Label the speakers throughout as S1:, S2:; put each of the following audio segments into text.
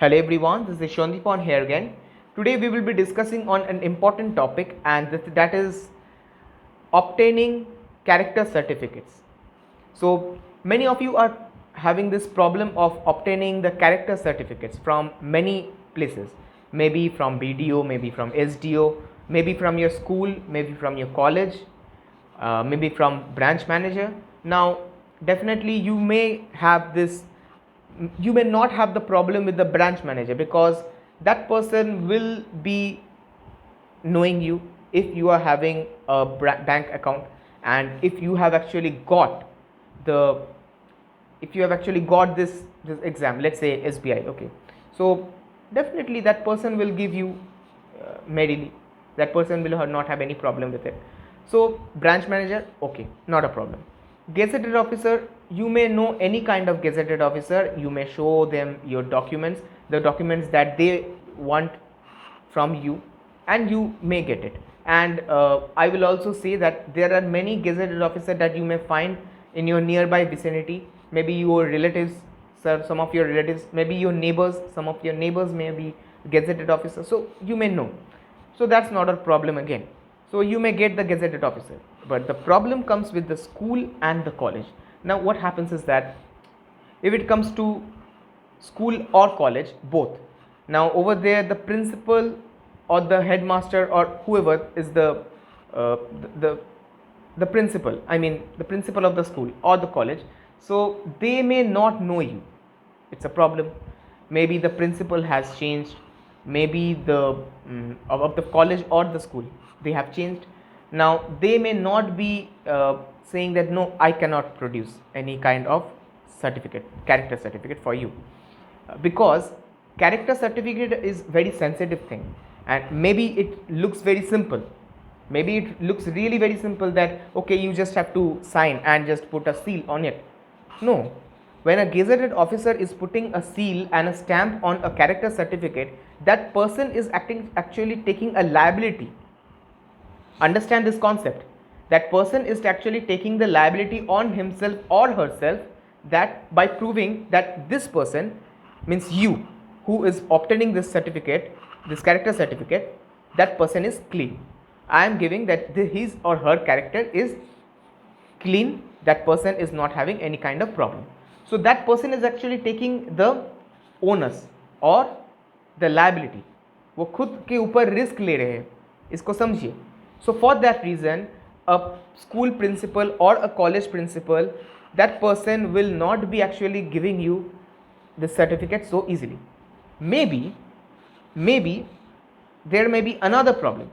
S1: Hello everyone, this is Shandipan here again. Today we will be discussing on an important topic, and that is obtaining character certificates. So many of you are having this problem of obtaining the character certificates from many places, maybe from BDO, maybe from SDO, maybe from your school, maybe from your college, maybe from branch manager. Now definitely you may not have the problem with the branch manager, because that person will be knowing you if you are having a bank account, and if you have actually got the this exam, let's say SBI. Okay, so definitely that person will give you merrily. That person will not have any problem with it. So branch manager, okay, not a problem. Gazetted officer, you may know any kind of gazetted officer. You may show them your documents, the documents that they want from you, and you may get it. And I will also say that there are many gazetted officers that you may find in your nearby vicinity. Maybe your relatives, sir, some of your relatives, maybe your neighbors, some of your neighbors may be gazetted officers, so you may know. So that's not a problem again. So you may get the gazetted officer, but the problem comes with the school and the college. Now what happens is that if it comes to school or college, both, now over there the principal or the headmaster or whoever is uh, the the principal, I mean the principal of the school or the college, so they may not know you. It's a problem. Maybe the principal has changed, maybe the of the college or the school, they have changed. Now they may not be saying that no, I cannot produce any kind of certificate, character certificate for you. Because character certificate is very sensitive thing, and maybe it looks very simple, maybe it looks really very simple, that okay, you just have to sign and just put a seal on it. No, when a gazetted officer is putting a seal and a stamp on a character certificate, that person is actually taking a liability. Understand this concept. That person is actually taking the liability on himself or herself, that by proving that this person, means you who is obtaining this certificate, this character certificate, that person is clean. I am giving that his or her character is clean, that person is not having any kind of problem. So that person is actually taking the onus or the liability. वो खुद के ऊपर risk ले रहे हैं, इसको समझिए. So for that reason, a school principal or a college principal, that person will not be actually giving you the certificate so easily. Maybe there may be another problem.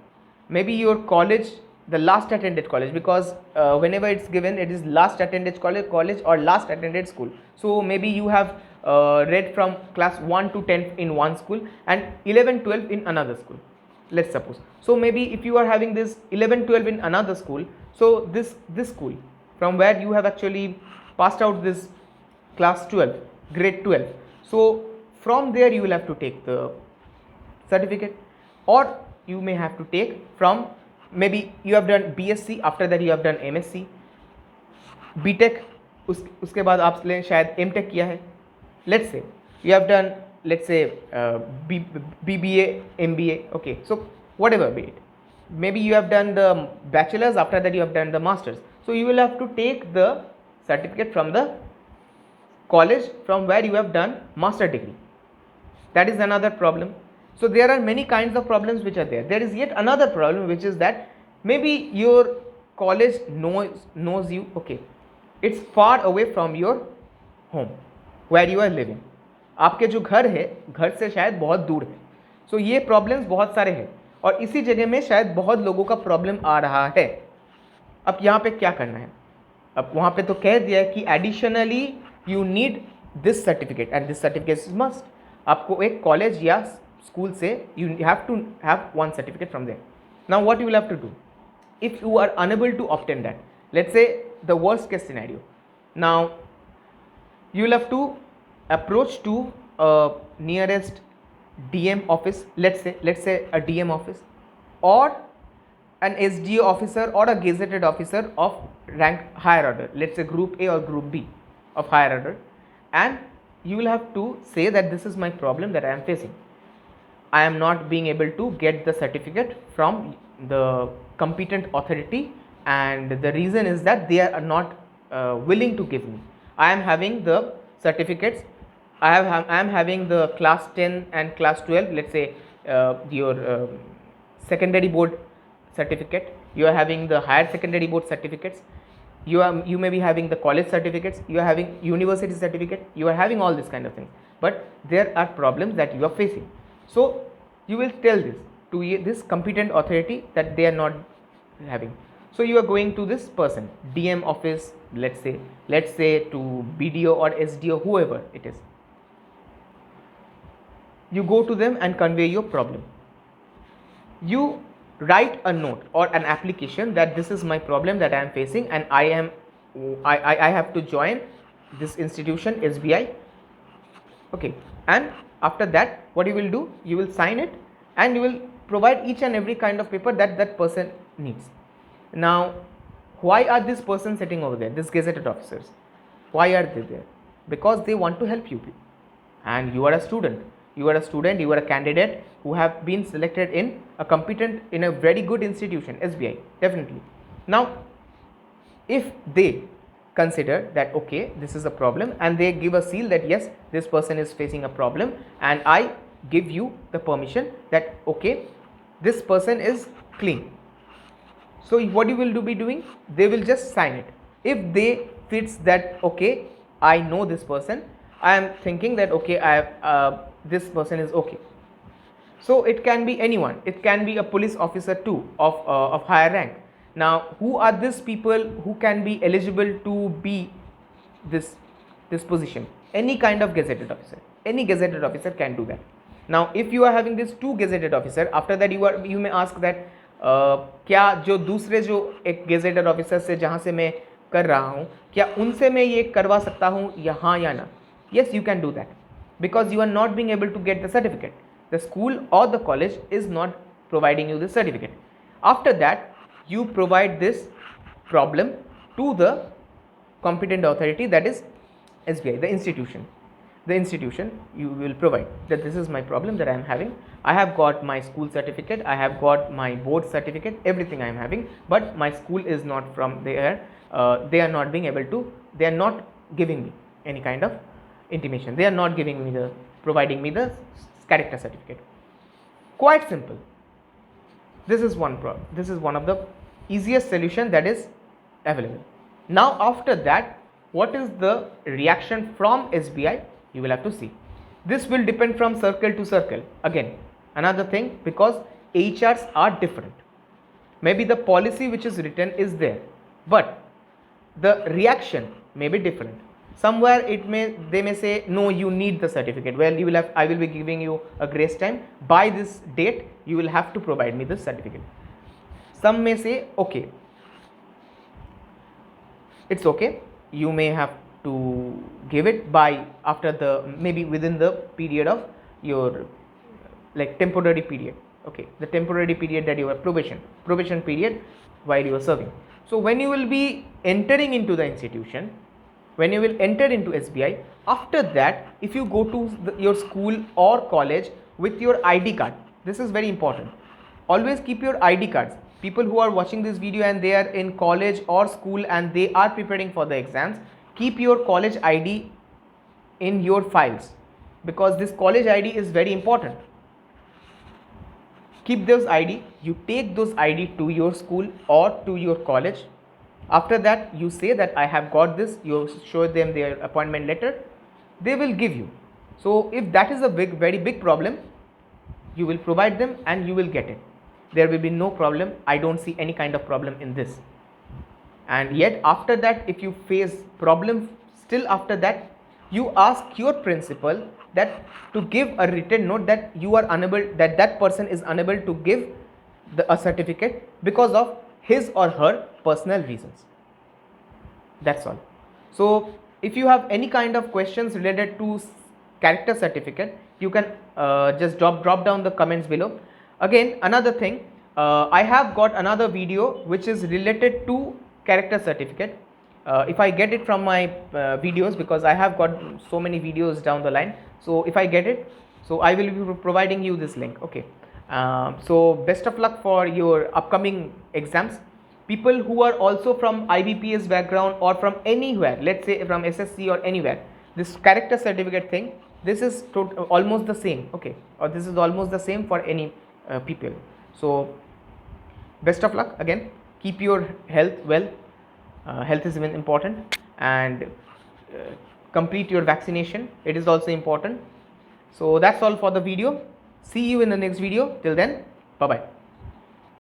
S1: Maybe your college, the last attended college, because whenever it's given, it is last attended college or last attended school. So maybe you have read from class 1 to 10 in one school and 11 12 in another school, let's suppose. So maybe if you are having this 11 12 in another school, so this school from where you have actually passed out this class 12, grade 12, so from there you will have to take the certificate. Or you may have to take from, maybe you have done BSc, after that you have done MSc, BTech, उसके बाद आपने शायद MTech किया है. Let's say you have done, let's say BBA, MBA. Okay, so whatever be it, maybe you have done the bachelor's, after that you have done the master's. So you will have to take the certificate from the college from where you have done master degree. That is another problem. So there are many kinds of problems which are there. There is yet another problem, which is that maybe your college knows you. Okay, it's far away from your home where you are living. आपके जो घर है, घर से शायद बहुत दूर है. सो ये प्रॉब्लम्स बहुत सारे हैं, और इसी जगह में शायद बहुत लोगों का प्रॉब्लम आ रहा है. अब यहाँ पे क्या करना है? अब वहाँ पे तो कह दिया है कि additionally you need this certificate, and this certificate is must. आपको एक कॉलेज या school say you have to have one certificate from there. Now what you will have to do if you are unable to obtain that? Let's say the worst case scenario. Now you will have to approach to a nearest DM office, let's say a DM office, or an SDO officer or a gazetted officer of rank higher order, let's say group A or group B of higher order, and you will have to say that this is my problem that I am facing. I am not being able to get the certificate from the competent authority, and the reason is that they are not willing to give me. I am having the certificates. I am having the class 10 and class 12. Let's say your secondary board certificate. You are having the higher secondary board certificates. You may be having the college certificates. You are having university certificate. You are having all this kind of things. But there are problems that you are facing. So you will tell this to this competent authority that they are not having. So you are going to this person, DM office, let's say to BDO or SDO, whoever it is. You go to them and convey your problem. You write a note or an application that this is my problem that I am facing, and I have to join this institution SBI. Okay, and after that what you will do, you will sign it and you will provide each and every kind of paper that that person needs. Now why are this person sitting over there, this gazetted officers? Why are they there? Because they want to help you, and you are a student, you are a candidate who have been selected in a competent, in a very good institution, SBI, definitely. Now if they consider that okay, this is a problem, and they give a seal that yes, this person is facing a problem, and I give you the permission that okay, this person is clean. So what you will be doing, they will just sign it. If they fits that okay, I know this person, I am thinking that okay, this person is okay. So it can be anyone, it can be a police officer too of higher rank. Now who are these people who can be eligible to be this position? Any kind of gazetted officer, any gazetted officer can do that. Now if you are having this 2 gazetted officer, after that you may ask that क्या जो दूसरे जो एक gazetted officer से जहाँ से मैं कर रहा हूँ, क्या उनसे मैं ये करवा सकता हूँ या हाँ या ना? Yes, you can do that, because you are not being able to get the certificate. The school or the college is not providing you the certificate. After that, you provide this problem to the competent authority, that is SBI, the institution. The institution you will provide that this is my problem that I am having. I have got my school certificate, I have got my board certificate, everything I am having, but my school is not from there. They are not being able to, they are not giving me any kind of intimation, they are not giving me the, providing me the character certificate. Quite simple. This is one problem, this is one of the easiest solution that is available. Now after that, what is the reaction from SBI? You will have to see. This will depend from circle to circle. Again, another thing, because HRs are different. Maybe the policy which is written is there, but the reaction may be different. Somewhere they may say no, you need the certificate. Well, you will have, I will be giving you a grace time. By this date, you will have to provide me this certificate. Some may say okay, it's okay, you may have to give it by after the, maybe within the period of your like temporary period. Okay, the temporary period that you are probation period while you are serving. So when you will be entering into the institution, when you will enter into SBI, after that if you go to your school or college with your ID card, this is very important. Always keep your ID cards. People who are watching this video and they are in college or school and they are preparing for the exams, keep your college ID in your files, because this college ID is very important. Keep those ID, you take those ID to your school or to your college. After that, you say that I have got this, you show them their appointment letter, they will give you. So if that is a very big problem, you will provide them and you will get it. There will be no problem. I don't see any kind of problem in this. And yet after that, if you face problem still after that, you ask your principal that to give a written note that you are unable, that person is unable to give a certificate because of his or her personal reasons. That's all. So if you have any kind of questions related to character certificate, you can just drop down the comments below. Again, another thing, I have got another video which is related to character certificate. if I get it from my videos, because I have got so many videos down the line, so if I get it, so I will be providing you this link. Okay, so best of luck for your upcoming exams. People who are also from IBPS background or from anywhere, let's say from SSC or anywhere, this character certificate thing, this is almost the same. Okay, or this is almost the same for any people. So best of luck again. Keep your health well. Health is even important, and complete your vaccination, it is also important. So that's all for the video. See you in the next video. Till then, bye bye.